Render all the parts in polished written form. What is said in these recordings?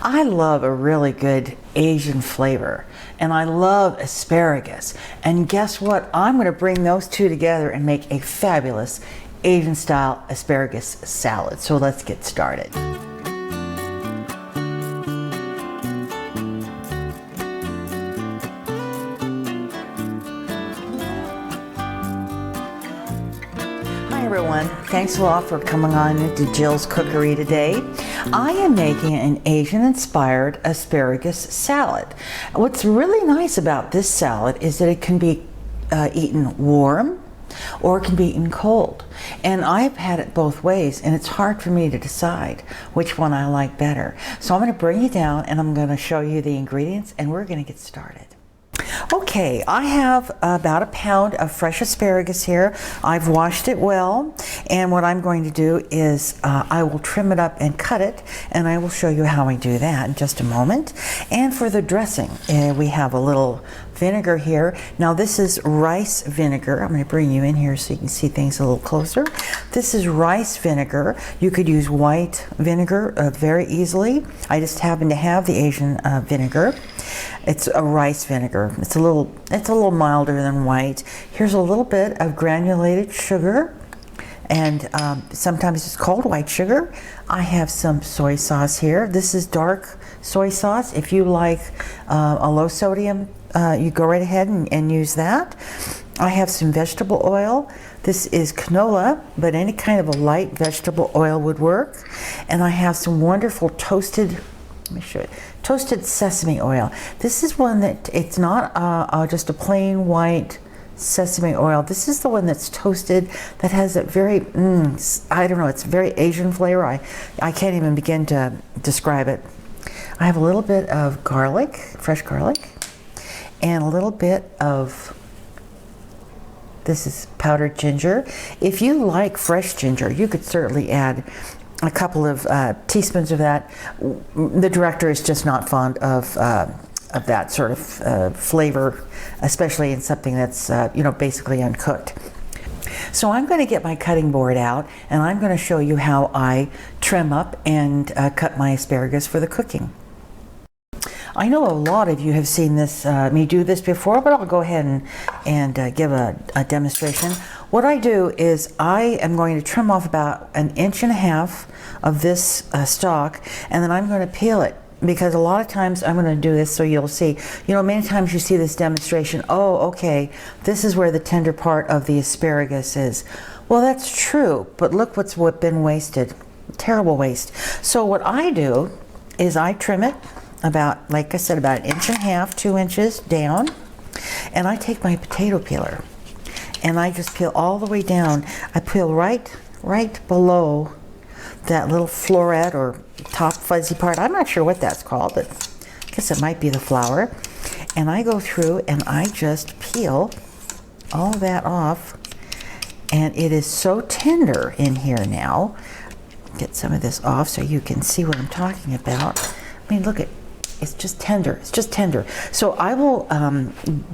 I love a really good Asian flavor, and I love asparagus. And guess what? I'm going to bring those two together and make a fabulous Asian style asparagus salad. So let's get started. Hi everyone, thanks a lot for coming on into Jill's Cookery today. I am making an Asian-inspired asparagus salad. What's really nice about this salad is that it can be eaten warm or it can be eaten cold. And I've had it both ways, and it's hard for me to decide which one I like better. So I'm going to bring you down and I'm going to show you the ingredients, and we're going to get started. Okay, I have about a pound of fresh asparagus here. I've washed it well, and what I'm going to do is I will trim it up and cut it, and I will show you how I do that in just a moment. And for the dressing, we have a little vinegar here. Now this is rice vinegar. I'm going to bring you in here so you can see things a little closer. This is rice vinegar. You could use white vinegar very easily. I just happen to have the Asian vinegar. It's a rice vinegar. It's a little milder than white. Here's a little bit of granulated sugar, and sometimes it's called white sugar. I have some soy sauce here. This is dark soy sauce. If you like a low sodium, you go right ahead and use that. I have some vegetable oil. This is canola, but any kind of a light vegetable oil would work. And I have some wonderful toasted, let me show you, toasted sesame oil. This is one that, it's not just a plain white sesame oil. This is the one that's toasted, that has a very, I don't know, it's a very Asian flavor. I can't even begin to describe it. I have a little bit of garlic, fresh garlic, and a little bit of, this is powdered ginger. If you like fresh ginger, you could certainly add a couple of teaspoons of that. The director is just not fond of that sort of flavor, especially in something that's basically uncooked. So I'm going to get my cutting board out, and I'm going to show you how I trim up and cut my asparagus for the cooking. I know a lot of you have seen me do this before, but I'll go ahead and give a demonstration. What I do is I am going to trim off about 1.5 inches of this stalk, and then I'm going to peel it, because a lot of times I'm going to do this so you'll see, many times you see this demonstration, oh, okay, this is where the tender part of the asparagus is. Well, that's true, but look what's been wasted. Terrible waste. So what I do is I trim it about, like I said, about 1.5 inches, 2 inches down, and I take my potato peeler and I just peel all the way down. I peel right below that little floret or top fuzzy part. I'm not sure what that's called, but I guess it might be the flour. And I go through and I just peel all that off, and it is so tender in here now. Get some of this off so you can see what I'm talking about. I mean, look at, it's just tender. It's just tender. So I will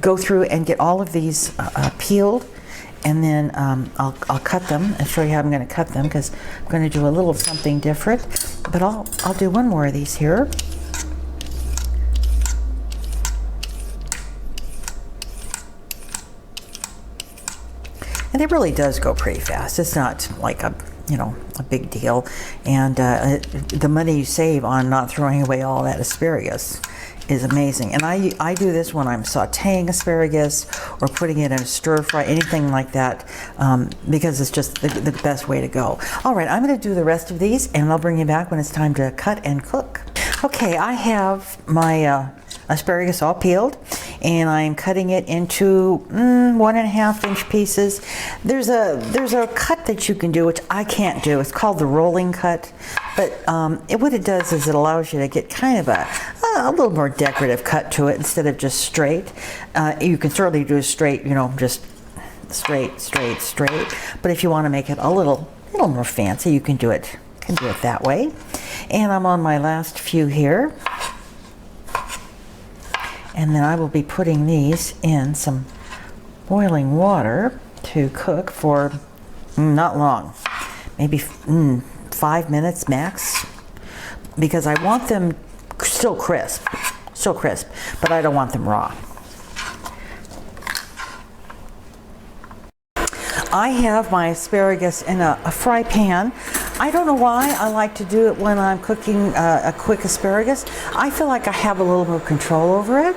go through and get all of these peeled, and then I'll cut them and show you how I'm going to cut them, because I'm going to do a little something different. But I'll do one more of these here. And it really does go pretty fast. It's not like a big deal. And the money you save on not throwing away all that asparagus is amazing. And I do this when I'm sauteing asparagus or putting it in a stir fry, anything like that, because it's just the best way to go. All right, I'm going to do the rest of these, and I'll bring you back when it's time to cut and cook. Okay, I have my asparagus all peeled, and I'm cutting it into 1.5 inch pieces. There's a cut that you can do, which I can't do. It's called the rolling cut, but what it does is it allows you to get kind of a little more decorative cut to it instead of just straight. You can certainly do a straight, just straight. But if you want to make it a little more fancy, you can do it that way. And I'm on my last few here. And then I will be putting these in some boiling water to cook for not long, maybe 5 minutes max, because I want them still crisp, but I don't want them raw. I have my asparagus in a fry pan. I don't know why I like to do it when I'm cooking a quick asparagus. I feel like I have a little more control over it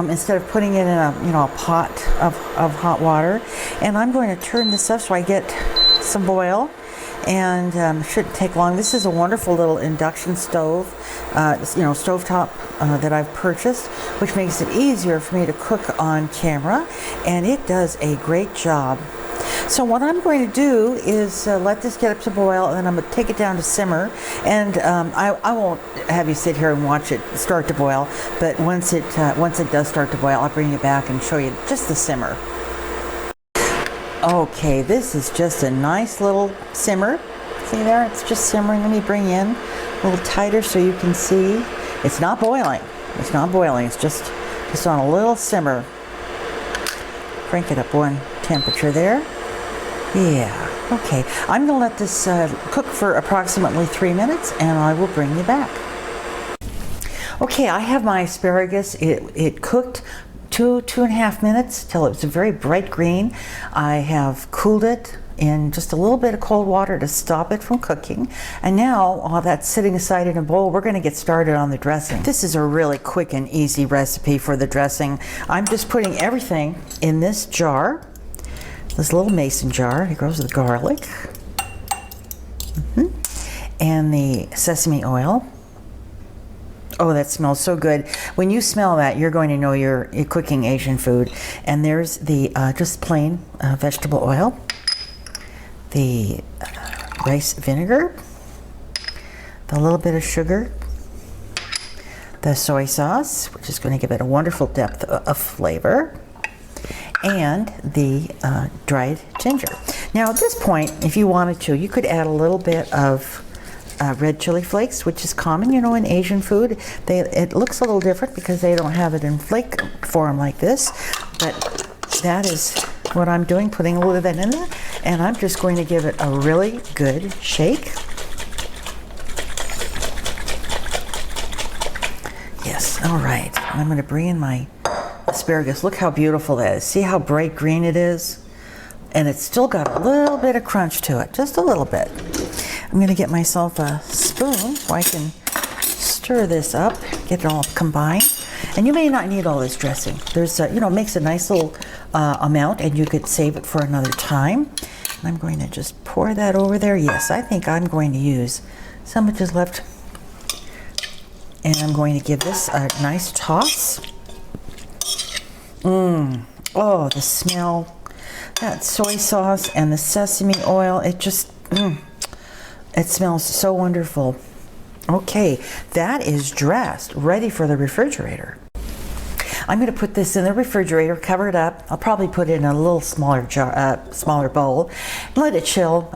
instead of putting it in a pot of hot water. And I'm going to turn this up so I get some boil, and it shouldn't take long. This is a wonderful little induction stove, stovetop that I've purchased, which makes it easier for me to cook on camera, and it does a great job. So what I'm going to do is let this get up to boil, and then I'm going to take it down to simmer. And I won't have you sit here and watch it start to boil, but once it does start to boil, I'll bring it back and show you just the simmer. Okay, this is just a nice little simmer. See there? It's just simmering. Let me bring in a little tighter so you can see. It's not boiling. It's not boiling. It's just on a little simmer. Crank it up one temperature there. Yeah, okay. I'm going to let this cook for approximately 3 minutes, and I will bring you back. Okay, I have my asparagus. It cooked 2.5 minutes till it was a very bright green. I have cooled it in just a little bit of cold water to stop it from cooking. And now, while that's sitting aside in a bowl, we're going to get started on the dressing. This is a really quick and easy recipe for the dressing. I'm just putting everything in this jar. This little mason jar. Here goes the garlic. And the sesame oil. Oh, that smells so good. When you smell that, you're going to know you're cooking Asian food. And there's the just plain vegetable oil. The rice vinegar. The little bit of sugar. The soy sauce, which is going to give it a wonderful depth of flavor. And the dried ginger. Now at this point, if you wanted to, you could add a little bit of red chili flakes, which is common, in Asian food. It looks a little different because they don't have it in flake form like this, but that is what I'm doing, putting a little of that in there, and I'm just going to give it a really good shake. Yes, all right. I'm going to bring in my asparagus. Look how beautiful that is. See how bright green it is? And it's still got a little bit of crunch to it, just a little bit. I'm going to get myself a spoon so I can stir this up, get it all combined. And you may not need all this dressing. There's, it makes a nice little amount, and you could save it for another time. And I'm going to just pour that over there. Yes, I think I'm going to use some which is left. And I'm going to give this a nice toss. Oh, the smell, that soy sauce and the sesame oil, it just, it smells so wonderful. Okay, that is dressed, ready for the refrigerator. I'm going to put this in the refrigerator, cover it up. I'll probably put it in a little smaller jar, smaller bowl, let it chill.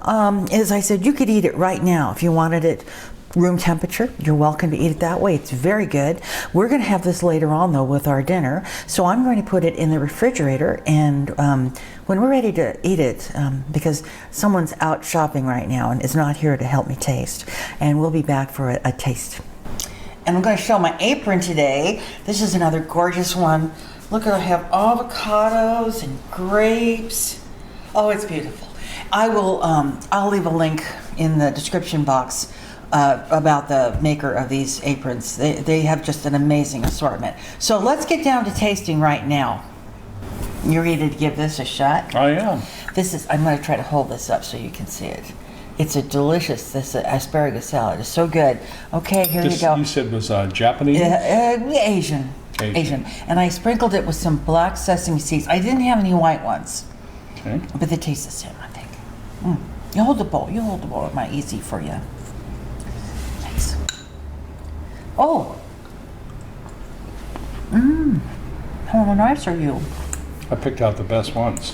As I said, you could eat it right now if you wanted it room temperature. You're welcome to eat it that way. It's very good. We're going to have this later on though with our dinner, so I'm going to put it in the refrigerator, and when we're ready to eat it, because someone's out shopping right now and is not here to help me taste, and we'll be back for a taste. And I'm going to show my apron today. This is another gorgeous one. Look, I have avocados and grapes. Oh, it's beautiful. I'll leave a link in the description box about the maker of these aprons. They have just an amazing assortment. So let's get down to tasting right now. You ready to give this a shot? I am. I'm going to try to hold this up so you can see it. It's a delicious, this asparagus salad is so good. Okay, here you go. You said was Japanese? Asian. And I sprinkled it with some black sesame seeds. I didn't have any white ones. Okay. But they taste the same, I think. You hold the bowl. It might be easy for you. Thanks. Oh. How nice are you? I picked out the best ones.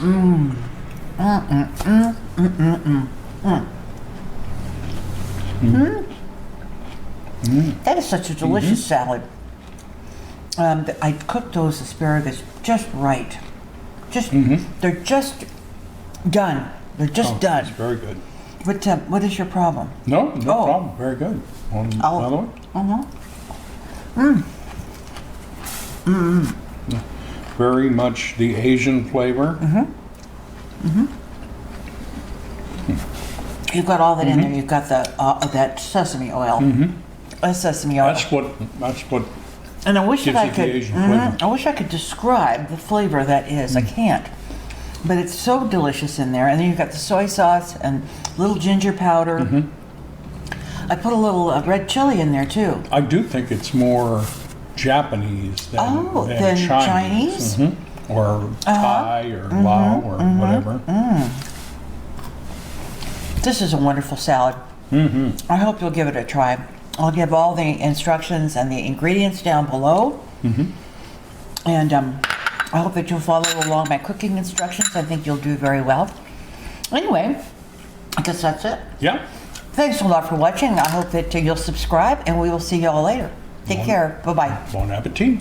That is such a delicious salad. I cooked those asparagus just right. They're just done. They're just done. It's very good. What is your problem? No problem. Very good. Want another one? Very much the Asian flavor. You've got all that in there. You've got the that sesame oil. Sesame oil. That's what And I wish gives that I it the could. Asian flavor. I wish I could describe the flavor that is. I can't. But it's so delicious in there. And then you've got the soy sauce and little ginger powder. I put a little red chili in there too. I do think it's more Japanese than Chinese? Or Thai or Lao or whatever. This is a wonderful salad. I hope you'll give it a try. I'll give all the instructions and the ingredients down below. And I hope that you'll follow along my cooking instructions. I think you'll do very well. Anyway, I guess that's it. Yeah. Thanks a lot for watching. I hope that you'll subscribe, and we will see you all later. Take care. Bye-bye. Bon appetit.